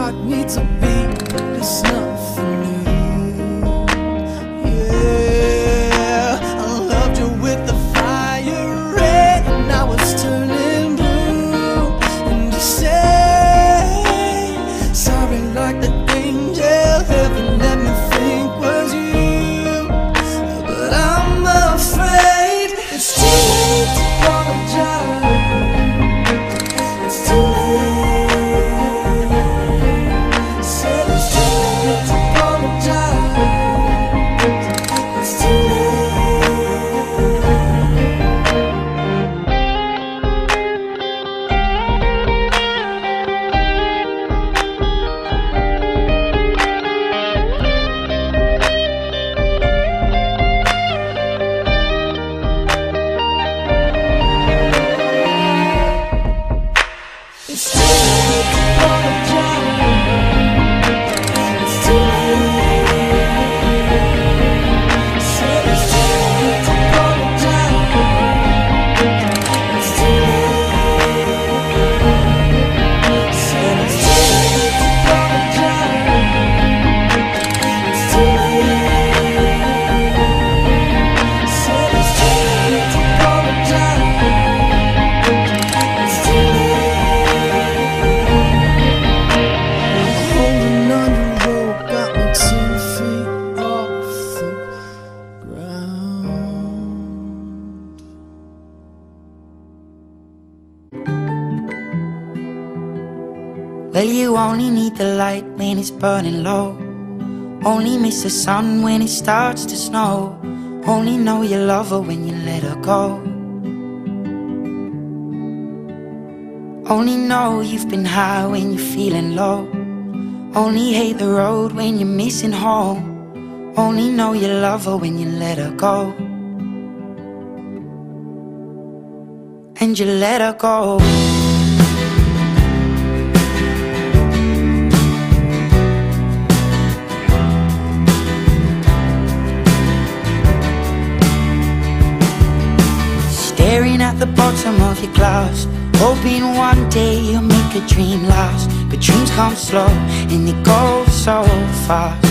heart needs a beat, it's nothing new. Yeah, I loved you with the fire red, and now it's turning blue. And you say sorry like the angel heaven let me think was you, but I'm afraid it's too late to apologize. It's too late. Said it's too late to apologize. It's too late. It's too late to apologize. It's too late. Said it's too late to apologize. It's too late. Said it's too late to apologize. It's too late. Said it's too late to apologize. It's too late. Holding on your rope got me 2 feet off the ground. Well, you only need the light when it's burning low. Only miss the sun when it starts to snow. Only know you love her when you let her go. Only know you've been high when you're feeling low. Only hate the road when you're missing home. Only know you love her when you let her go. And you let her go. Staring at the bottom of your glass, hoping one day you'll make a dream last. But dreams come slow and they go so fast.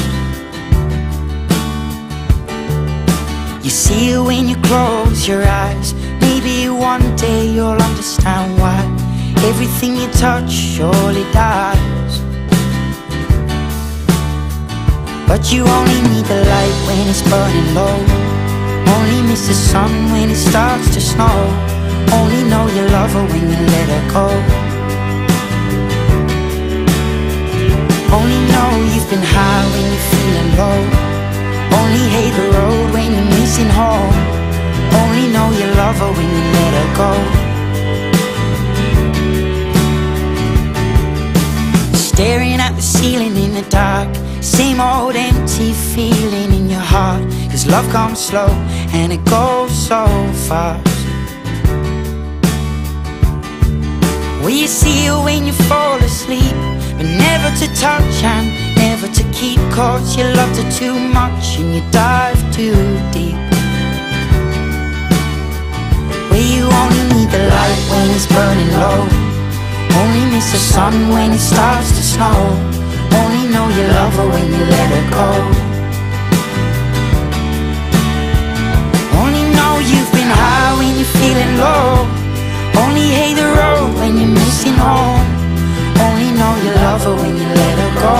You see it when you close your eyes. Maybe one day you'll understand why everything you touch surely dies. But you only need the light when it's burning low. Only miss the sun when it starts to snow. Only know you love her when you let her go. Only know you've been high when you're feeling low. Only hate the road when you're missing home. Only know you love her when you let her go. Staring at the ceiling in the dark, same old empty feeling in your heart. Cause love comes slow and it goes so fast. Well, you see her when you fall asleep, but never to touch and never to keep. Cause you loved her too much and you dive too deep. Well, you only need the light when it's burning low. Only miss the sun when it starts to snow. Only know you love her when you let her go. Only know you've been high when you're feeling low. Only hate the road when you're missing home. Only know you love her when you let her go.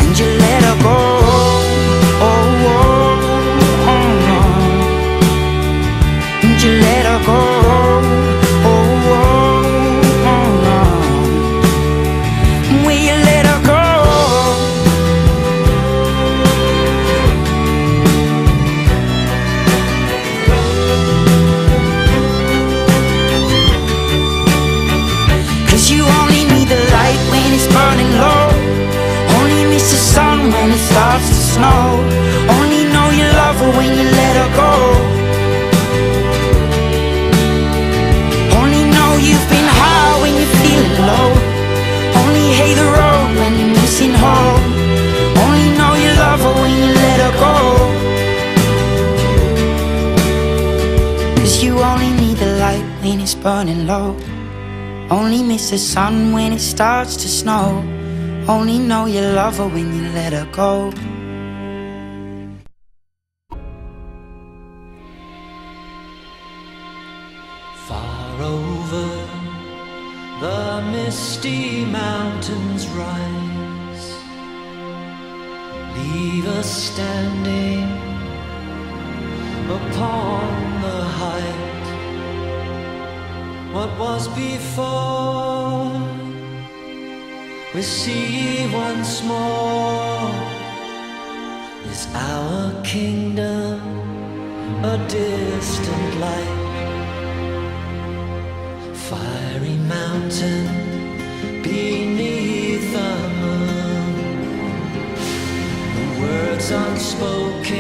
And you let her go. Oh, oh, oh, oh. And you let her go. Oh, oh, oh, oh. Will you let her go? You only need the light when it's burning low. Only miss the sun when it starts to snow. Only know you love her when you let her go. Only know you've been high when you're feeling low. Only hate the road when you're missing home. Only know you love her when you let her go. Cause you only need the light when it's burning low. Only miss the sun when it starts to snow. Only know you love her when you let her go. Far over the misty mountains rise, leave us standing upon the height. What was before, we see once more. Is our kingdom a distant light? Fiery mountain beneath the moon, the words unspoken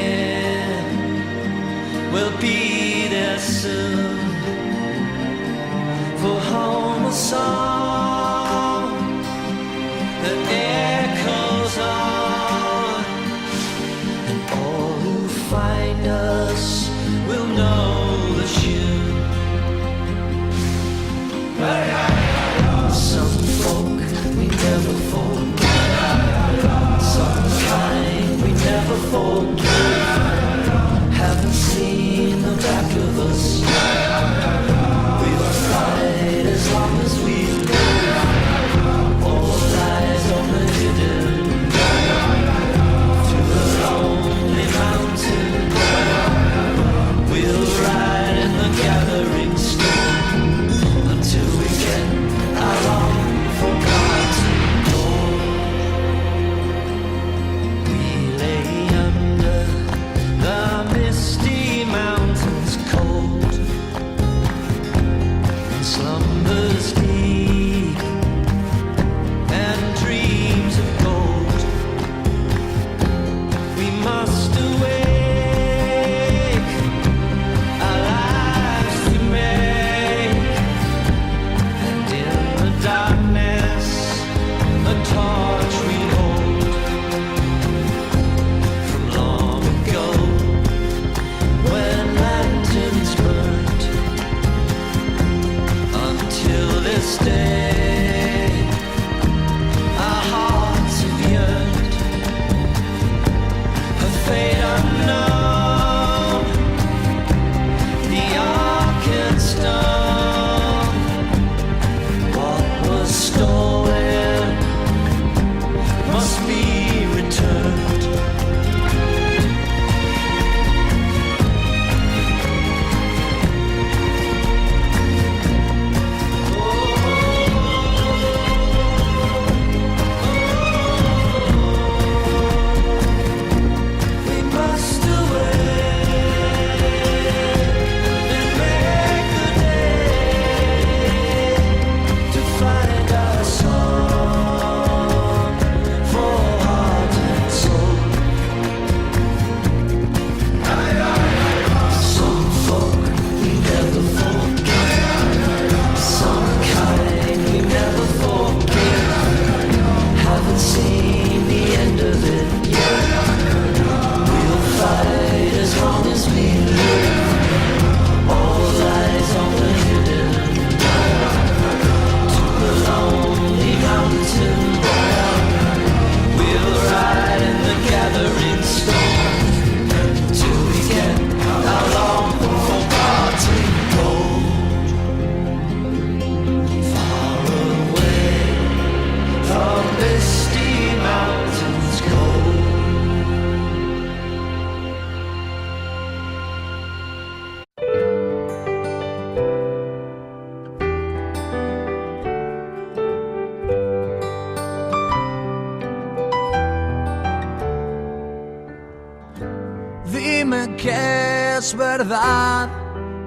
will be there soon. For home a song that echoes on, and all who find us will know the tune. Some folk we never forget, some kind we never forget. Haven't seen the back of us. We'll fight as long as we live. All lies on the hidden through the lonely mountain. We'll ride in the gathering storm until we get our long-forgotten goal. We lay under the misty mountains cold, and slumbers deep and dreams of gold. We must awake, our lives to make, and in the darkness a torch we hold from long ago, when lanterns burned. Until this day our hearts have yearned. A fate unknown, the ark and stone. What was stolen must be returned. We must awake and make the day to find our song for heart and soul. Some folk we never forget, some kind we never forget. Haven't seen the end of it yet. We'll fight as long as we live. All lies on the hidden to the lonely mountain. We'll ride in the gathering storm till we get our long-forgotten gold. Far away from misty mountains cold. Dime que es verdad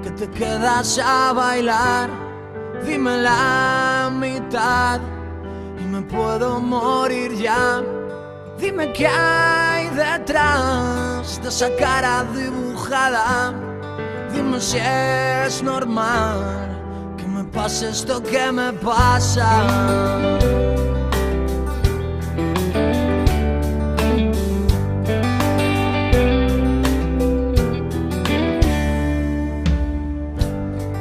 que te quedas a bailar. Dime la mitad y me puedo morir ya. Dime qué hay detrás de esa cara dibujada. Dime si es normal que me pase esto que me pasa.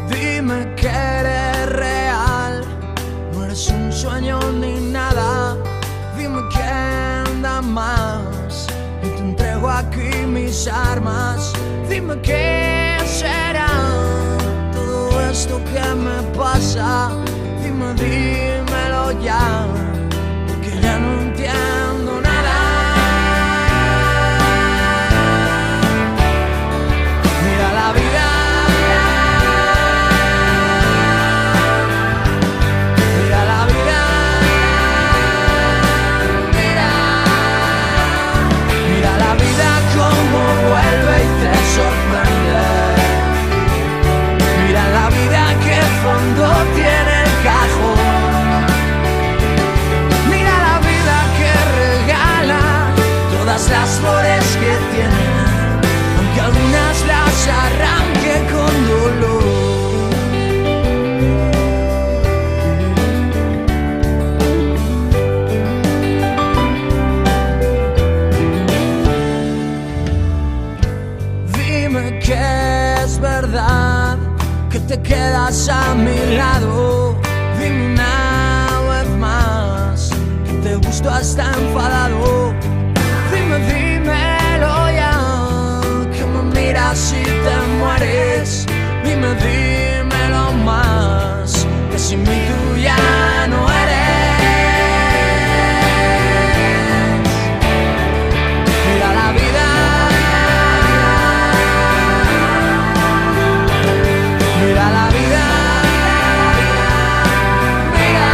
Dime que eres real, mis armas. Dime qué será todo esto que me pasa. Dime, dímelo ya, porque ya no entiendo nada. Mira la vida, mira la vida, mira la vida como vuelve y te sorprende. Mira la vida que fondo tiene el cajón. Mira la vida que regala todas las flores que tiene, aunque algunas las arranque con dolor. Dime que es verdad que te quedas a mi lado. Dime una vez más que te gusto hasta enfadado. Dime, dímelo ya, que me miras y te mueres. Dime, dímelo más, que sin mí tú ya no eres. Mira la vida, mira la vida, mira.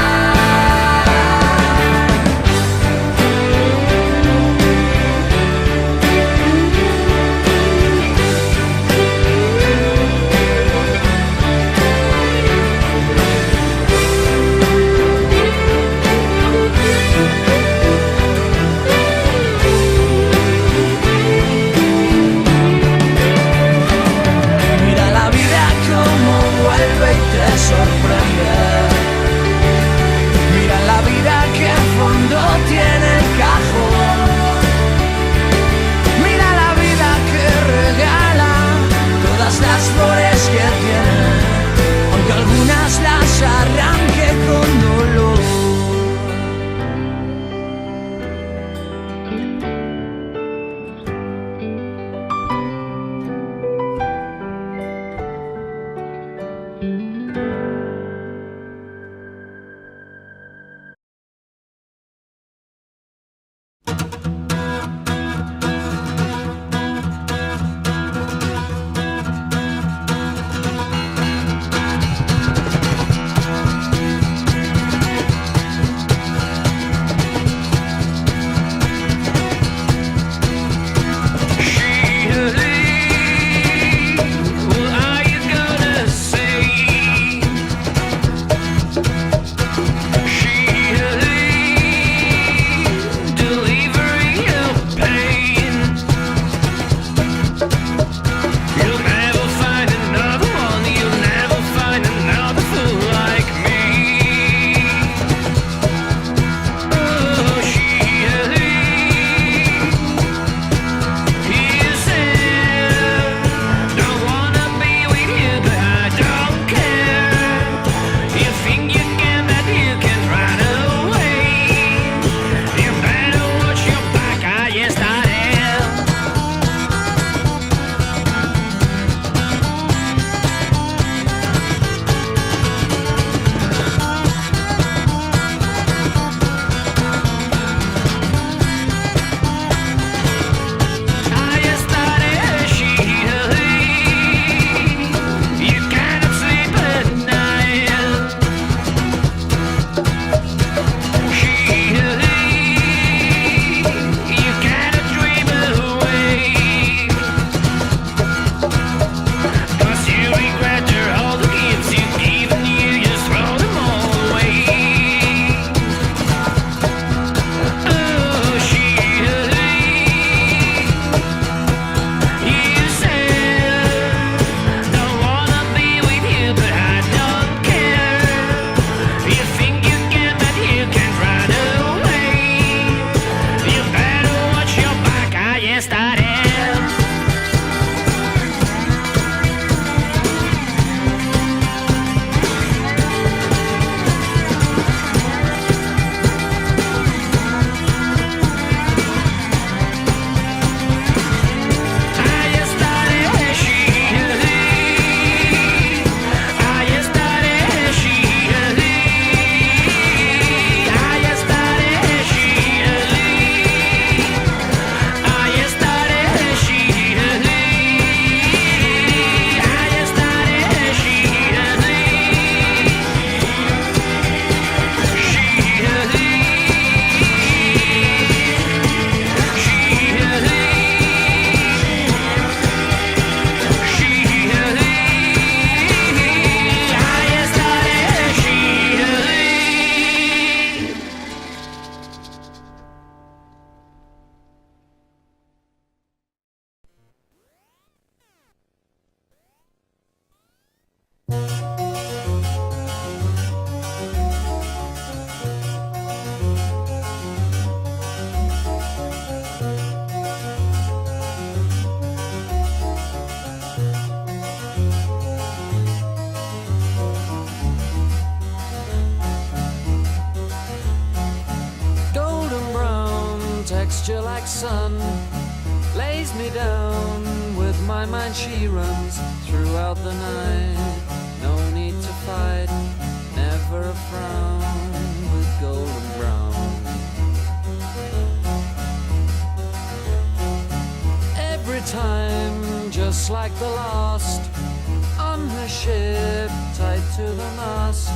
like sun lays me down. With my mind she runs throughout the night. No need to fight, never a frown, with golden brown. Every time, just like the last, on her ship, tied to the mast,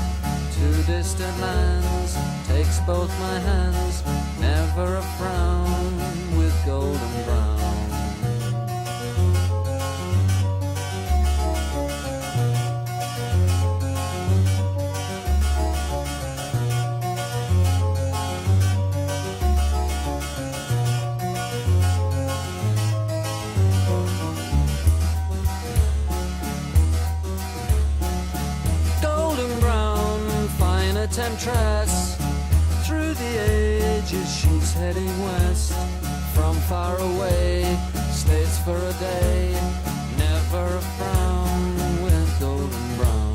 to distant lands, takes both my hands, never a frown, with golden brown. Temptress, through the ages she's heading west. From far away, stays for a day, never a frown, with golden brown.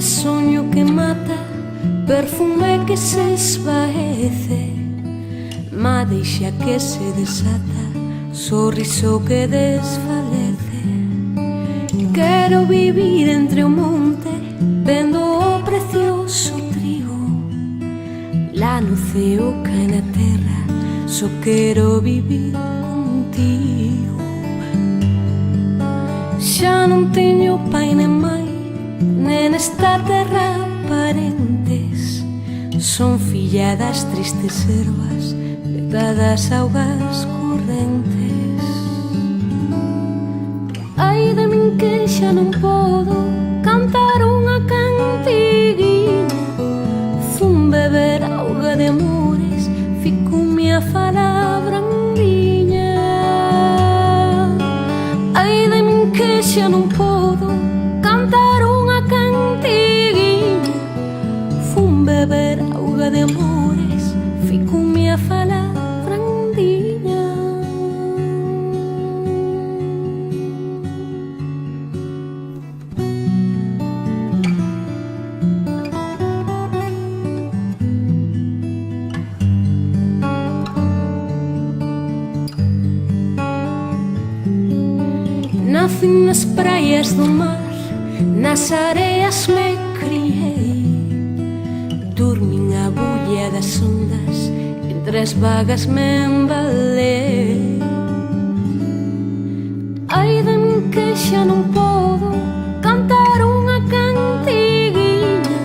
sogno che mata, perfume que se esvaece, madeixa que se desata, sorriso que desfalece. Quero vivir entre o monte, vendo o precioso trigo, lá no ceo cae na terra, só quero vivir contigo. Xa non teño pai nem mai, nen nesta terra parentes, son filla das tristes ervas, vetadas augas correntes. Ai de min que xa non podo cantar unha cantiguinha, fun beber auga de amores, fico-me a falar brandiña. Ai de min que xa non podo cantar unha cantiguinha, fun beber auga de amores, fico-me a falar brandiña. Nacen nas praias do mar, nas areas me criei, dormín a bulla das ondas, entre as vagas me embalei. Ai de min que xa non podo cantar unha cantiguinha,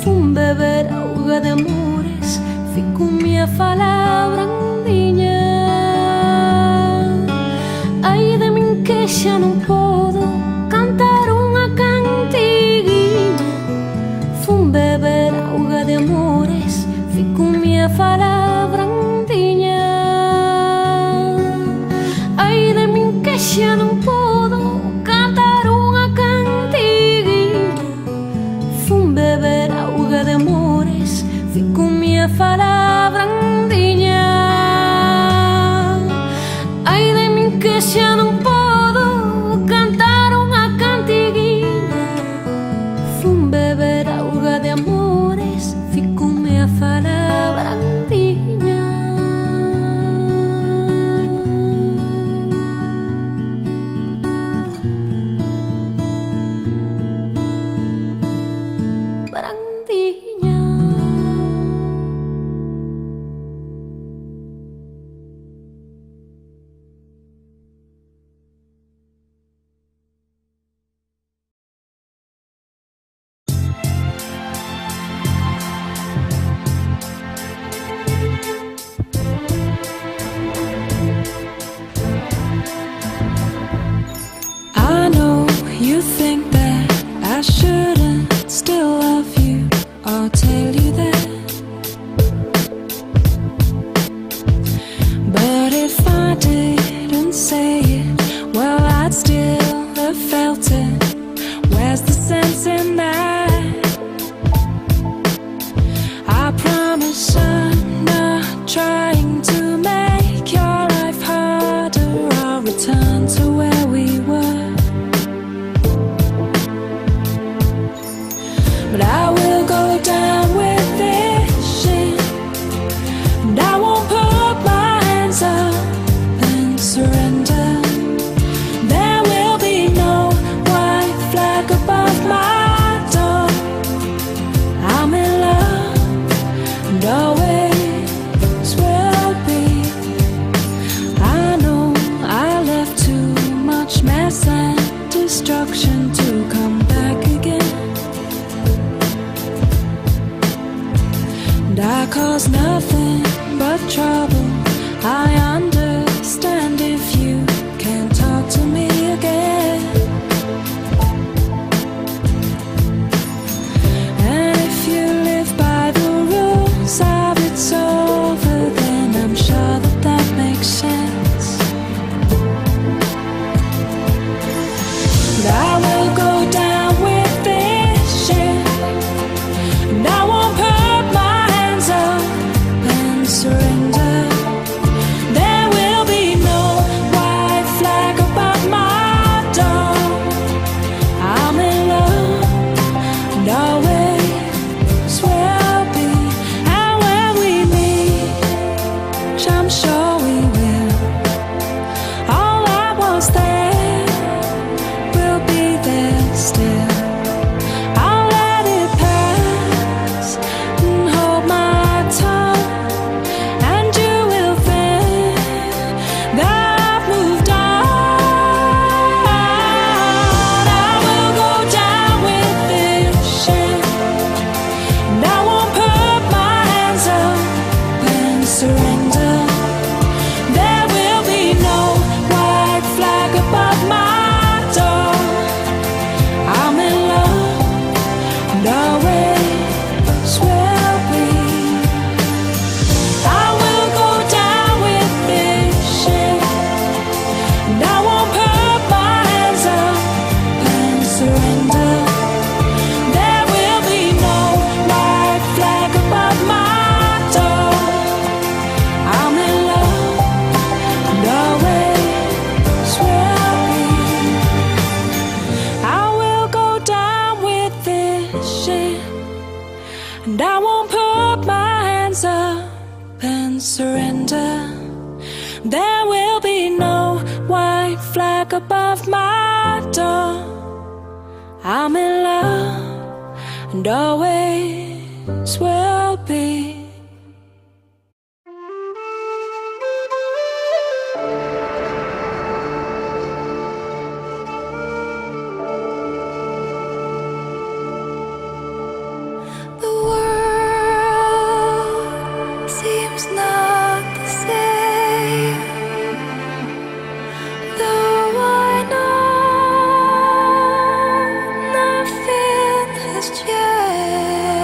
fun beber auga de amores, fico-me a falar brandiña. Ai de min que xa non podo cantar unha cantiguinha, fun beber auga de amores, fico-me a falar brandiña. Ai de min que xa non podo cantar unha cantiguinha, fun beber auga de amores, fico-me a falar brandiña. Ai de min que xa non podo cantar unha cantiguinha, fun beber auga de amores, fico-me a falar brandiña. Brandiña. I know you think that I shouldn't still love you or tell you that, but if I didn't say it, well, I'd still have felt it. Where's the sense in that? I promise I'm not trying to make your life harder. I'll return to where we were, but I will go down with this shit, and I won't put my hands up and surrender. There will be no white flag above my door. I'm in love and always will be. I know I left too much mess and destruction to come back again, and I caused nothing but trouble. I understand if you can't talk to me again, and if you live by the rules of it's over, then I'm sure that that makes sense. But I will go down with this shit, and I won't put my hands up and surrender. and I won't put my hands up and surrender. There will be no white flag above my door. I'm in love and always will be. The world seems not the same, though I know nothing has changed.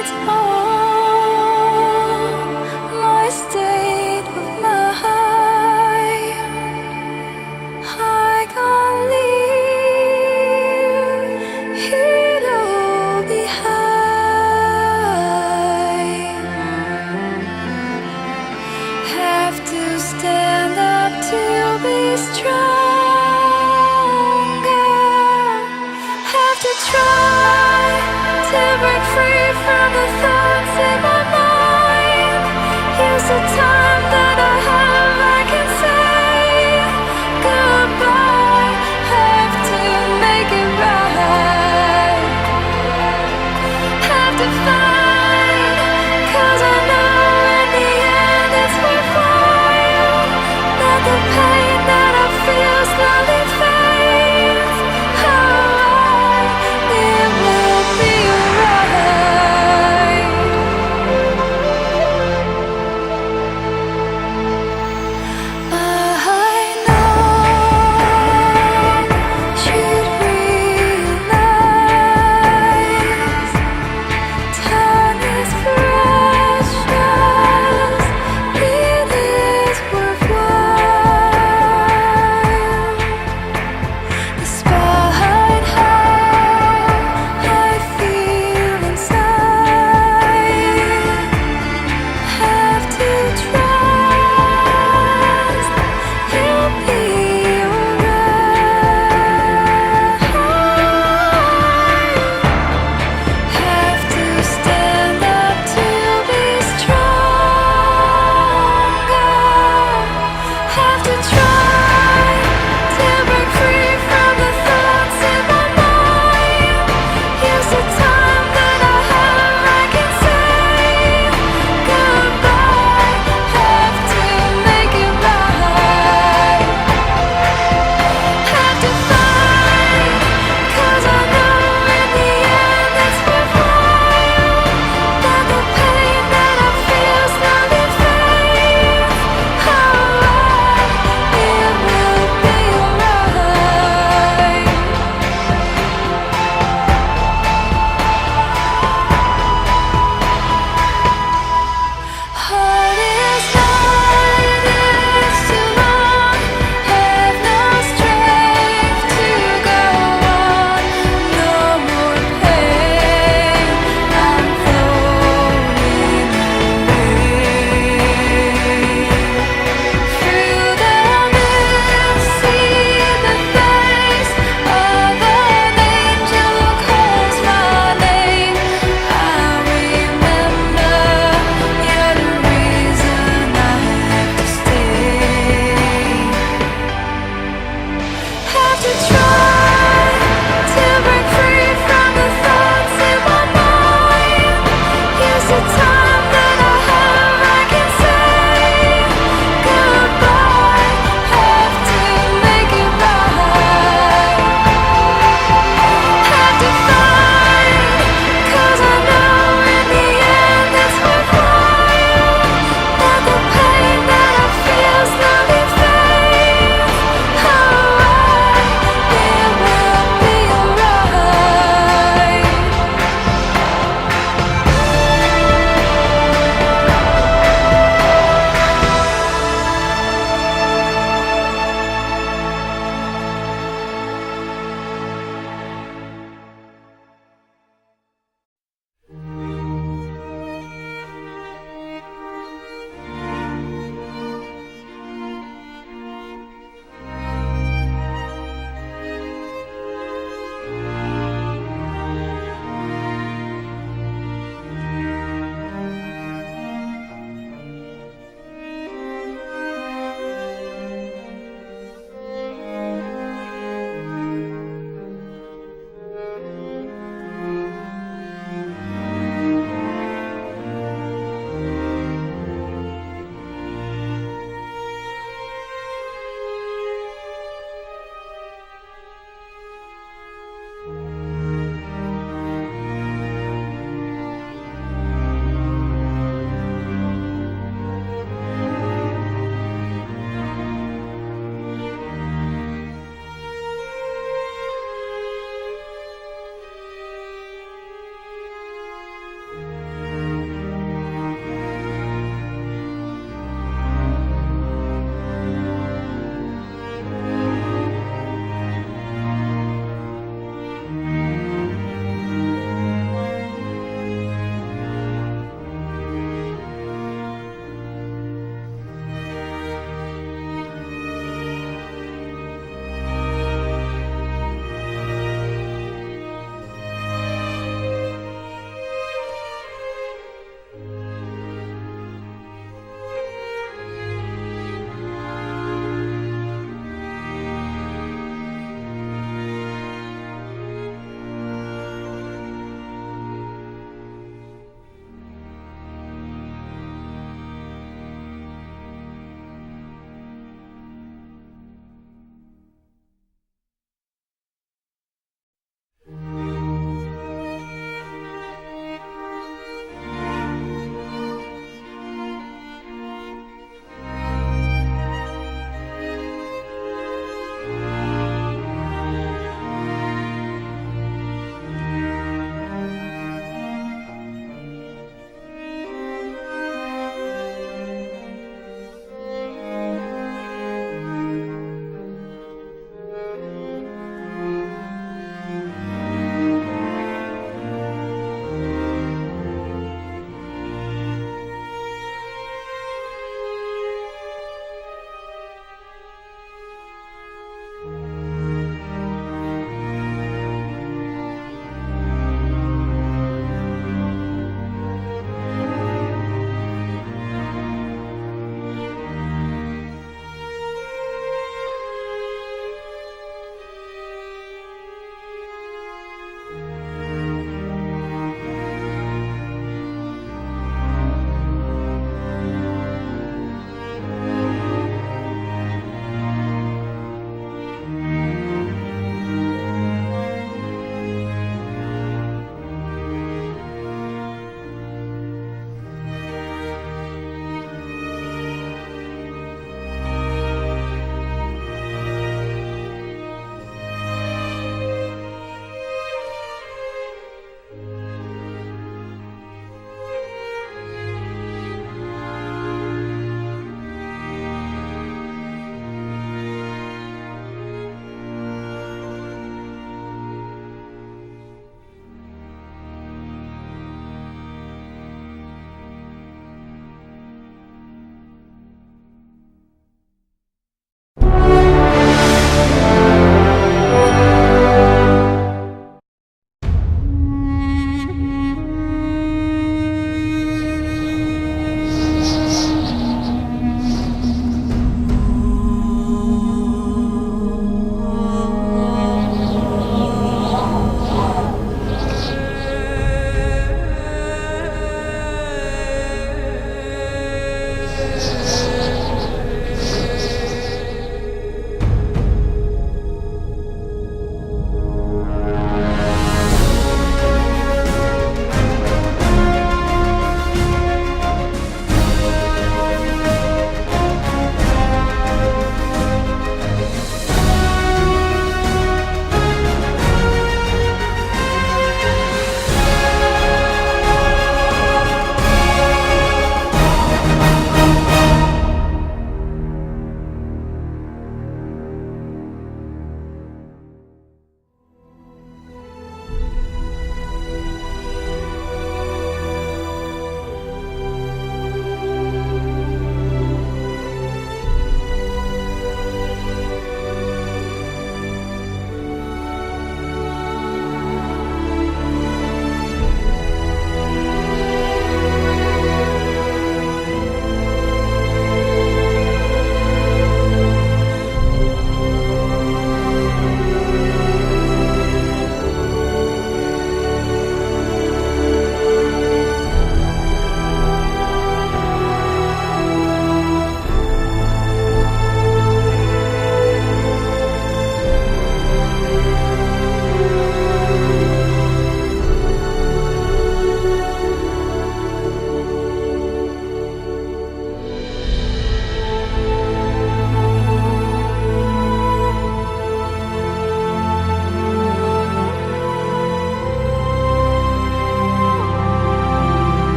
It's all my state of mind. I can't leave it all behind. Have to stand up to be stronger. Have to try to break free from the thoughts in my mind. Here's the time that I have, I can say goodbye. Have to make it right. Have to fight, 'cause I know in the end it's worthwhile. That the pain that I feel slowly fades away. It will be alright.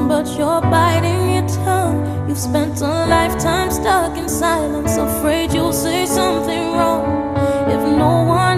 but you're biting your tongue. You've spent a lifetime stuck in silence, afraid you'll say something wrong. If no one